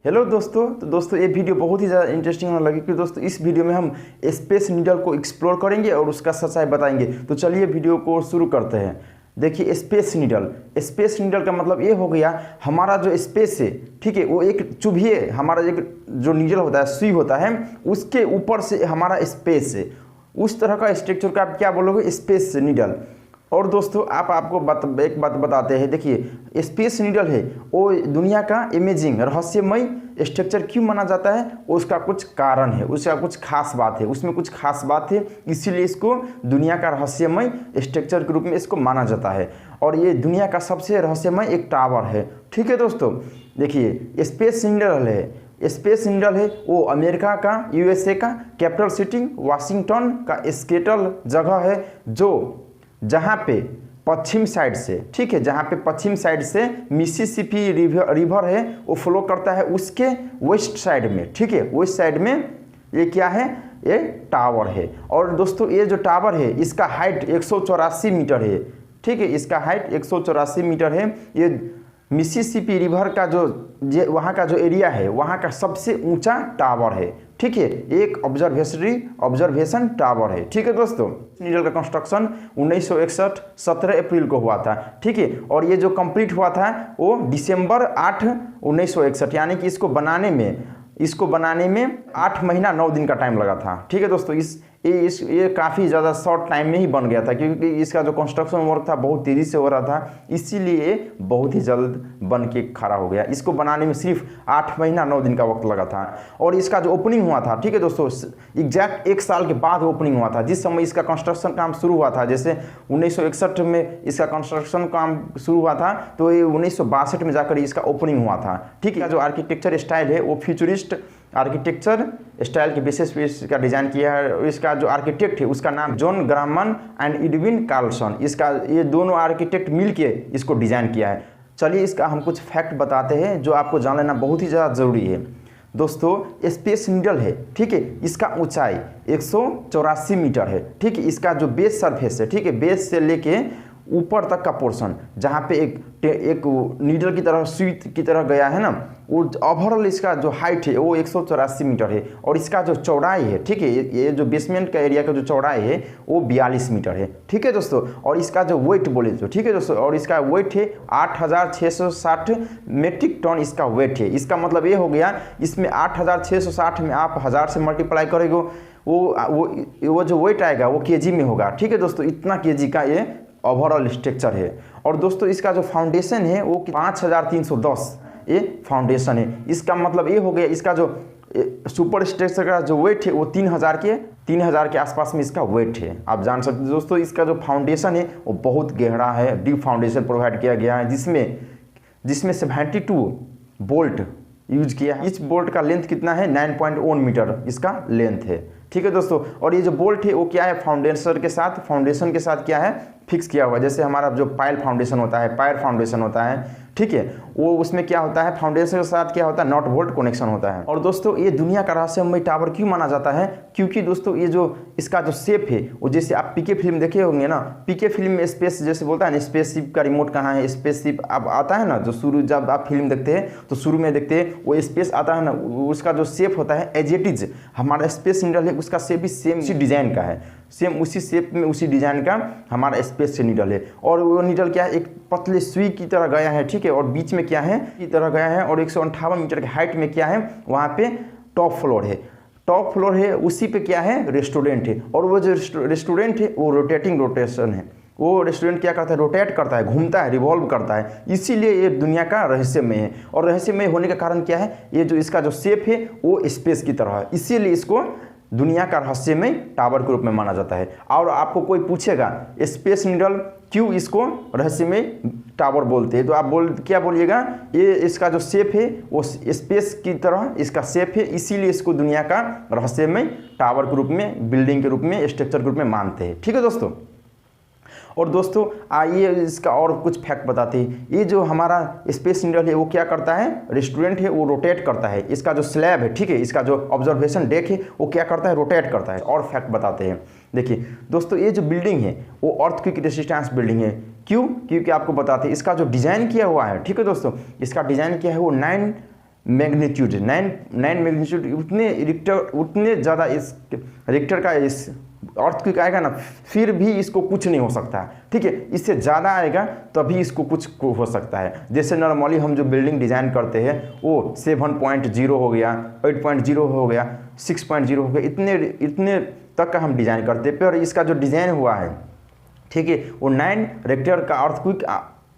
Hello दोस्तों। तो दोस्तों ये वीडियो बहुत ही ज़्यादा इंटरेस्टिंग होने लगी, क्योंकि दोस्तों इस वीडियो में हम स्पेस नीडल को एक्सप्लोर करेंगे और उसका सच्चाई बताएंगे। तो चलिए वीडियो को शुरू करते हैं। देखिए स्पेस नीडल का मतलब ये हो गया, हमारा जो स्पेस है, ठीक है, वो एक चुभिए, हमारा एक जो नीडल होता है, सुई होता है, उसके ऊपर से हमारा स्पेस है। उस तरह का स्ट्रक्चर का आप क्या बोलोगे? Space needle. और दोस्तों आपको एक बात बताते हैं। देखिए स्पेस नीडल है वो दुनिया का इमेजिंग रहस्यमय स्ट्रक्चर क्यों माना जाता है, उसका कुछ कारण है, उसका कुछ खास बात है, उसमें कुछ खास बात है, इसीलिए इसको दुनिया का रहस्यमय स्ट्रक्चर के रूप में इसको माना जाता है। और ये दुनिया का सबसे रहस्यमय एक टावर है। ठीक है दोस्तों, देखिए स्पेस नीडल है वो अमेरिका का, यूएसए का कैपिटल सिटी वाशिंगटन का स्केटल जगह है, जो जहाँ पे पश्चिम साइड से, ठीक है, जहाँ पे पश्चिम साइड से मिसिसिपी रिवर है वो फ्लो करता है, उसके वेस्ट साइड में, ठीक है, वेस्ट साइड में ये क्या है? ये टावर है। और दोस्तों ये जो टावर है इसका हाइट 184 मीटर है। ठीक है, इसका हाइट 184 मीटर है। ये मिसिसिपी रिवर का जो वहाँ का जो एरिया है वहाँ का सबसे ऊंचा टावर है। ठीक है, एक ऑब्जर्वेशन टावर है। ठीक है दोस्तों, नीडल का कंस्ट्रक्शन 1961 17 अप्रैल को हुआ था। ठीक है, और ये जो कंप्लीट हुआ था वो दिसंबर 8 1961, यानी कि इसको बनाने में 8 महीना 9 दिन का टाइम लगा था। ठीक है दोस्तों, ये काफ़ी ज़्यादा शॉर्ट टाइम में ही बन गया था, क्योंकि इसका जो कंस्ट्रक्शन वर्क था बहुत तेज़ी से हो रहा था, इसीलिए बहुत ही जल्द बन के खड़ा हो गया। इसको बनाने में सिर्फ 8 महीना 9 दिन का वक्त लगा था। और इसका जो ओपनिंग हुआ था, ठीक है दोस्तों, एग्जैक्ट 1 साल के बाद ओपनिंग हुआ था। जिस समय इसका कंस्ट्रक्शन काम शुरू हुआ था, जैसे 1961 में इसका कंस्ट्रक्शन काम शुरू हुआ था, तो ये 1962 में जाकर इसका ओपनिंग हुआ था। ठीक है, जो आर्किटेक्चर स्टाइल है वो फ्यूचरिस्ट आर्किटेक्चर स्टाइल के बेसिस पे इसका डिज़ाइन किया है। इसका जो आर्किटेक्ट है उसका नाम जॉन ग्रामन एंड एडविन कार्लसन, ये दोनों आर्किटेक्ट मिलके इसको डिज़ाइन किया है। चलिए इसका हम कुछ फैक्ट बताते हैं जो आपको जान लेना बहुत ही ज़्यादा ज़रूरी है। दोस्तों स्पेस नीडल है, ठीक है, इसका ऊंचाई 184 मीटर है। ठीक है, इसका जो बेस सरफेस है, ठीक है, बेस से लेके ऊपर तक का पोर्शन जहाँ पे एक नीडल की तरह सुई की तरह गया है ना, वो ओवरऑल इसका जो हाइट है वो 184 मीटर है। और इसका जो चौड़ाई है, ठीक है, ये जो बेसमेंट का एरिया का जो चौड़ाई है वो 42 मीटर है। ठीक है दोस्तों, और इसका जो वेट बोले तो, ठीक है दोस्तों, और इसका वेट है 8660 मेट्रिक टन इसका वेट है। इसका मतलब ये हो गया, इसमें 8660 में आप 1000 से मल्टीप्लाई करेंगे, वो जो वेट आएगा वो केजी में होगा। ठीक है दोस्तों, इतना केजी का ये ओवरऑल स्ट्रक्चर है। और दोस्तों इसका जो फाउंडेशन है वो 5310 ये फाउंडेशन है। इसका मतलब ये हो गया, इसका जो सुपर स्ट्रक्चर का जो वेट है वो 3000 के आसपास में इसका वेट है। आप जान सकते हैं दोस्तों, इसका जो फाउंडेशन है वो बहुत गहरा है, डीप फाउंडेशन प्रोवाइड किया गया है, जिसमें 72 बोल्ट यूज किया है। इस बोल्ट का लेंथ कितना है? 9.1 मीटर इसका लेंथ है। ठीक है दोस्तों, और ये जो बोल्ट है वो क्या है? फाउंडेशन के साथ क्या है? फिक्स किया हुआ। जैसे हमारा जो पायर फाउंडेशन होता है, ठीक है, वो उसमें क्या होता है? फाउंडेशन के साथ क्या होता है? नॉट बोल्ट कनेक्शन होता है। और दोस्तों ये दुनिया का रहस्यमय टावर क्यों माना जाता है? क्योंकि दोस्तों ये जो इसका जो शेप है वो, जैसे आप पीके फिल्म देखे होंगे ना, पीके फिल्म में स्पेस जैसे बोलता है ना, स्पेसशिप का रिमोट कहाँ है, स्पेसशिप अब आता है ना, जो शुरू जब आप फिल्म देखते हैं तो शुरू में देखते हैं वो स्पेस आता है ना, उसका जो शेप होता है एज इट इज हमारा स्पेस नीडल है, उसका शेप भी सेम उसी डिजाइन का है, सेम उसी शेप में उसी डिजाइन का हमारा स्पेस नीडल है। और वो नीडल क्या है? एक पतले सुई की तरह गया है, ठीक है, और बीच में क्या है की तरह गया है, और 158 मीटर के हाइट में क्या है? वहाँ पे टॉप फ्लोर है, उसी पे क्या है? रेस्टोरेंट है। और वो जो रेस्टोरेंट है वो रोटेशन है। वो रेस्टोरेंट क्या करता है? रोटेट करता है, घूमता है, रिवॉल्व करता है, इसीलिए ये दुनिया का रहस्यमय है। और रहस्यमय होने का कारण क्या है? ये जो इसका जो शेप है वो स्पेस की तरह है, इसीलिए इसको दुनिया का रहस्यमय टावर के रूप में माना जाता है। और आपको कोई पूछेगा स्पेस नीडल क्यों इसको रहस्यमय टावर बोलते हैं, तो आप क्या बोलिएगा? ये इसका जो शेप है वो स्पेस की तरह इसका शेप है, इसीलिए इसको दुनिया का रहस्यमय टावर के रूप में, बिल्डिंग के रूप में, स्ट्रक्चर के रूप में मानते हैं। ठीक है दोस्तों, और दोस्तों आइए इसका और कुछ फैक्ट बताते हैं। ये जो हमारा स्पेस नीडल है वो क्या करता है? रेस्टोरेंट है वो रोटेट करता है। इसका जो स्लैब है, ठीक है, इसका जो ऑब्जर्वेशन डेक है वो क्या करता है? रोटेट करता है। और फैक्ट बताते हैं। देखिए दोस्तों ये जो बिल्डिंग है वो अर्थक्वेक रेजिस्टेंस बिल्डिंग है। क्यों? क्योंकि आपको बताते हैं इसका जो डिज़ाइन किया हुआ है, ठीक है दोस्तों, इसका डिज़ाइन किया है वो 9 मैग्नीट्यूड 9 मैग्नीट्यूड उतने ज़्यादा इस रिक्टर का इस अर्थक्वेक आएगा ना, फिर भी इसको कुछ नहीं हो सकता, ठीक है। इससे ज़्यादा आएगा तभी इसको कुछ हो सकता है। जैसे नॉर्मली हम जो बिल्डिंग डिज़ाइन करते हैं वो 7.0 हो गया, 8.0 हो गया, 6.0 हो गया, इतने तक का हम डिज़ाइन करते हैं। पर इसका जो डिज़ाइन हुआ है, ठीक है, वो 9 रिक्टर का अर्थक्वेक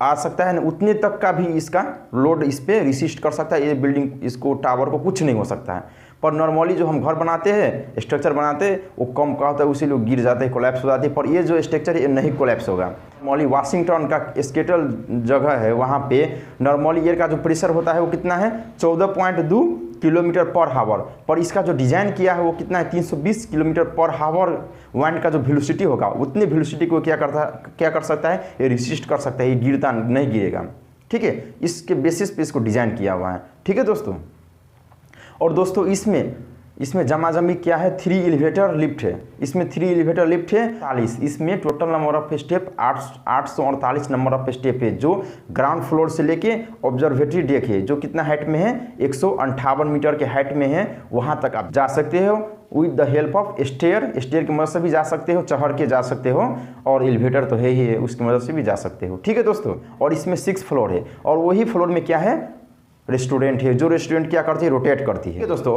आ सकता है ना, उतने तक का भी इसका लोड इस पर रिसिस्ट कर सकता है। ये बिल्डिंग इसको टावर को कुछ नहीं हो सकता है। पर नॉर्मली जो हम घर बनाते हैं, स्ट्रक्चर बनाते हैं, वो कम का होता है, उसी लोग गिर जाते हैं, कोलैप्स हो जाते हैं। पर ये जो स्ट्रक्चर है ये नहीं कोलैप्स होगा। नॉर्मली वाशिंगटन का स्केटल जगह है, वहाँ पे नॉर्मली एयर का जो प्रेशर होता है वो कितना है, 14.2 किलोमीटर पर हावर। पर इसका जो डिज़ाइन किया है वो कितना है, 320 किलोमीटर पर हावर वाइंड का जो वेलोसिटी होगा, उतनी वेलोसिटी को क्या कर सकता है, ये रिसिस्ट कर सकता है, ये गिरता नहीं गिरेगा, ठीक है। इसके बेसिस पे इसको डिज़ाइन किया हुआ है, ठीक है दोस्तों। और दोस्तों इसमें जमाजमी क्या है, 3 एलिवेटर लिफ्ट है। इसमें 3 एलिवेटर लिफ्ट है 40। इसमें total number of step 848 number of step है, जो ग्राउंड फ्लोर से लेके ऑब्जर्वेटरी डेक है, जो कितना हाइट में है, 158 मीटर के हाइट में है। वहाँ तक आप जा सकते हो with the help of stair की मदद से भी जा सकते हो, चढ़ के जा सकते हो, और एलिवेटर तो है ही है, उसकी मदद से भी जा सकते हो, ठीक है दोस्तों। और इसमें 6 फ्लोर है, और वही फ्लोर में क्या है, रेस्टोरेंट है, जो रेस्टोरेंट क्या करती है, रोटेट करती है दोस्तों।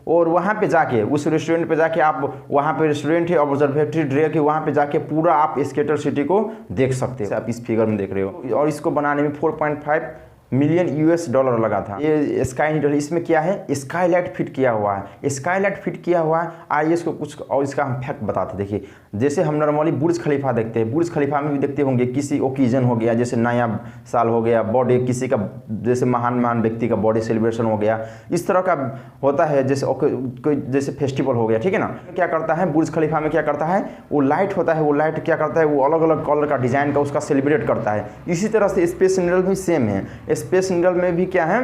और वहाँ पे जाके, उस रेस्टोरेंट पे जाके आप, वहाँ पे रेस्टोरेंट है, ऑब्जर्वेटरी डेक है, वहाँ पे जाके पूरा आप स्केटर सिटी को देख सकते हैं। आप इस फिगर में देख रहे हो। और इसको बनाने में 4.5 मिलियन $US लगा था। ये स्काई हीटर, इसमें क्या है, स्काईलाइट फिट किया हुआ है। स्काईलाइट फिट किया हुआ है। आइए इसको कुछ और इसका हम फैक्ट बताते। देखिए, जैसे हम नॉर्मली बुर्ज खलीफा देखते हैं, बुर्ज खलीफा में भी देखते होंगे, किसी ओकेजन हो गया, जैसे नया साल हो गया, बर्थडे किसी का, जैसे महान व्यक्ति का बर्थडे सेलिब्रेशन हो गया, इस तरह का होता है, जैसे कोई जैसे फेस्टिवल हो गया, ठीक है ना। क्या करता है बुर्ज खलीफा में, क्या करता है, वो लाइट होता है, वो लाइट क्या करता है, वो अलग अलग कलर का डिजाइन का उसका सेलिब्रेट करता है। इसी तरह से स्पेस निडल भी सेम है। स्पेस निडल में भी क्या है,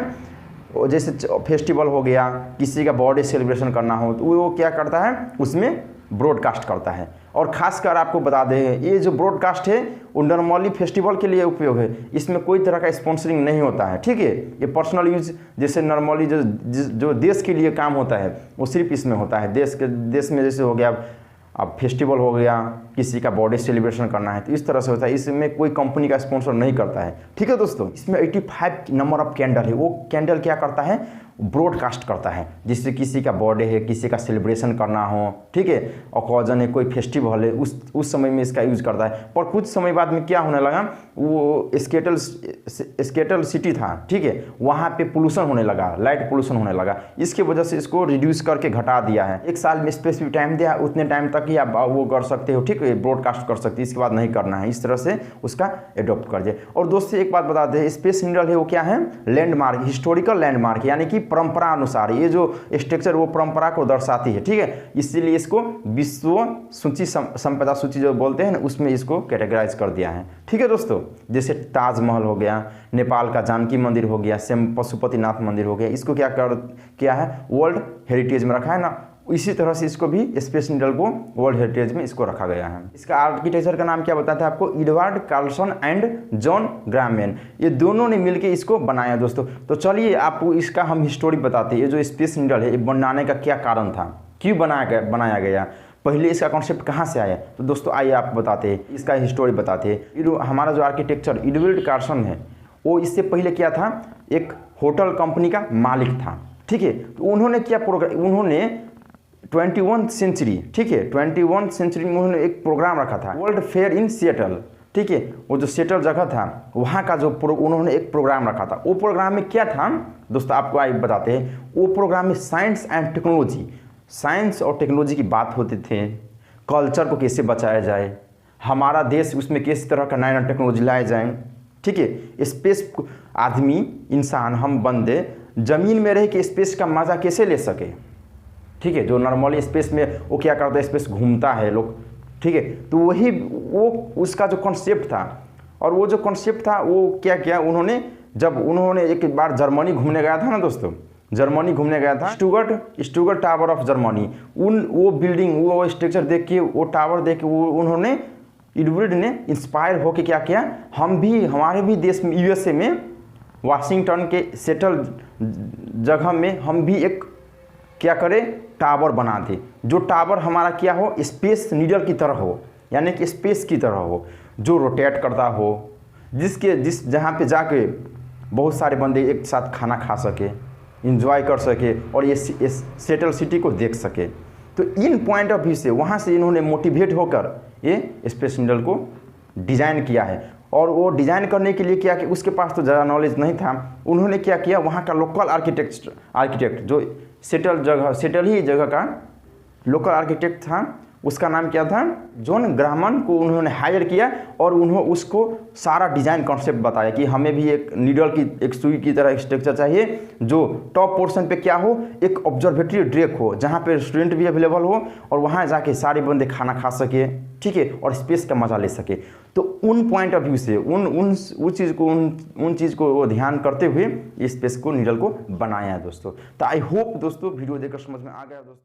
जैसे फेस्टिवल हो गया, किसी का बर्थडे सेलिब्रेशन करना हो, तो वो क्या करता है, उसमें ब्रॉडकास्ट करता है। और खासकर आपको बता दें, ये जो ब्रॉडकास्ट है वो नॉर्मली फेस्टिवल के लिए उपयोग है। इसमें कोई तरह का स्पॉन्सरिंग नहीं होता है, ठीक है। ये पर्सनल यूज, जैसे नॉर्मली जो देश के लिए काम होता है वो सिर्फ इसमें होता है। देश में जैसे हो गया, अब फेस्टिवल हो गया, किसी का बर्थडे सेलिब्रेशन करना है, तो इस तरह से होता है। इसमें कोई कंपनी का स्पॉन्सर नहीं करता है, ठीक है दोस्तों। इसमें 85 नंबर ऑफ कैंडल है। वो कैंडल क्या करता है, ब्रॉडकास्ट करता है, जिससे किसी का बर्थडे है, किसी का सेलिब्रेशन करना हो, ठीक है, ओकेजन है, कोई फेस्टिवल है, उस समय में इसका यूज़ करता है। पर कुछ समय बाद में क्या होने लगा, वो स्केटल सिटी था, ठीक है, वहाँ पे पोल्यूशन होने लगा, लाइट पोल्यूशन होने लगा। इसकी वजह से इसको रिड्यूस करके घटा दिया है। 1 साल में स्पेसिफिक टाइम दिया, उतने टाइम तक ही आप वो कर सकते हो, ठीक है, ब्रॉडकास्ट कर सकते हैं, इसके बाद नहीं करना है। इस तरह से उसका एडॉप्ट कर दिया। और दोस्तों एक बात बता दें, स्पेस निडल है वो क्या है, लैंडमार्क, हिस्टोरिकल लैंडमार्क, यानी कि परंपरा अनुसार ये जो स्ट्रक्चर वो परंपरा को दर्शाती है, ठीक है। इसीलिए इसको विश्व सूची संपदा सूची जो बोलते हैं ना, उसमें इसको कैटेगराइज कर दिया है, ठीक है दोस्तों। जैसे ताजमहल हो गया, नेपाल का जानकी मंदिर हो गया, पशुपतिनाथ मंदिर हो गया, इसको क्या है, वर्ल्ड हेरिटेज में रखा है ना। इसी तरह से इसको भी स्पेस निडल को वर्ल्ड हेरिटेज में इसको रखा गया है। इसका आर्किटेक्चर का नाम क्या बताते हैं आपको, Edward Carlson and John Graham, ये दोनों ने मिलकर इसको बनाया दोस्तों। तो चलिए आपको इसका हम हिस्टोरी बताते हैं। ये जो स्पेस निडल है, ये बनाने का क्या कारण था, क्यों बनाया गया, पहले इसका कॉन्सेप्ट कहाँ से आया, तो दोस्तों आइए आपको बताते हैं, इसका हिस्टोरी बताते हैं। हमारा जो आर्किटेक्चर एडवर्ड कार्लसन है, वो इससे पहले क्या था, एक होटल कंपनी का मालिक था, ठीक है। तो उन्होंने क्या उन्होंने 21 सेंचुरी, ठीक है, 21 सेंचुरी में उन्होंने एक प्रोग्राम रखा था, वर्ल्ड फेयर इन सिएटल, ठीक है। वो जो सिएटल जगह था, वहाँ का जो उन्होंने एक प्रोग्राम रखा था। वो प्रोग्राम में क्या था दोस्तों, आपको आइए बताते हैं। वो प्रोग्राम में साइंस एंड टेक्नोलॉजी, साइंस और टेक्नोलॉजी की बात होती थे, कल्चर को कैसे बचाया जाए, हमारा देश उसमें किस तरह का नया टेक्नोलॉजी लाए जाए, ठीक है। स्पेस, आदमी, इंसान, हम बंदे जमीन में रह के स्पेस का मज़ा कैसे ले सके, ठीक है। जो नॉर्मली स्पेस में वो क्या करता है, स्पेस घूमता है लोग, ठीक है। तो वही वो उसका जो कॉन्सेप्ट था, और वो जो कॉन्सेप्ट था वो क्या किया उन्होंने, जब उन्होंने एक बार जर्मनी घूमने गया था ना दोस्तों, जर्मनी घूमने गया था, स्टुटगार्ट टावर ऑफ जर्मनी, वो बिल्डिंग, वो स्ट्रक्चर देख के, वो टावर देख के, वो उन्होंने, एडवर्ड ने इंस्पायर होकर क्या किया, हम भी, हमारे भी देश में, USA में वाशिंगटन के सेटल जगह में हम भी एक क्या करें, टावर बना दें, जो टावर हमारा क्या हो, स्पेस नीडल की तरह हो, यानी कि स्पेस की तरह हो, जो रोटेट करता हो, जहाँ पे जाके बहुत सारे बंदे एक साथ खाना खा सके, इंजॉय कर सके और ये सेटल सिटी को देख सके। तो इन पॉइंट ऑफ व्यू से वहाँ से इन्होंने मोटिवेट होकर ये स्पेस नीडल को डिज़ाइन किया है। और वो डिज़ाइन करने के लिए क्या कि उसके पास तो ज़्यादा नॉलेज नहीं था, उन्होंने क्या किया, वहाँ का लोकल आर्किटेक्ट जो सेटल ही जगह का लोकल आर्किटेक्ट था, उसका नाम क्या था, जॉन ग्राहमन को उन्होंने हायर किया और उन्होंने उसको सारा डिज़ाइन कॉन्सेप्ट बताया कि हमें भी एक नीडल की एक सुई की तरह स्ट्रक्चर चाहिए, जो टॉप पोर्शन पे क्या हो, एक ऑब्जर्वेटरी डेक हो जहाँ पे रेस्टोरेंट भी अवेलेबल हो और वहाँ जाके सारे बंदे खाना खा सके, ठीक है, और स्पेस का मज़ा ले सके। तो उन पॉइंट ऑफ व्यू से उन चीज़ को वो ध्यान करते हुए इस स्पेस को नीडल को बनाया है दोस्तों। तो आई होप दोस्तों वीडियो देखकर समझ में आ गया दोस्तों।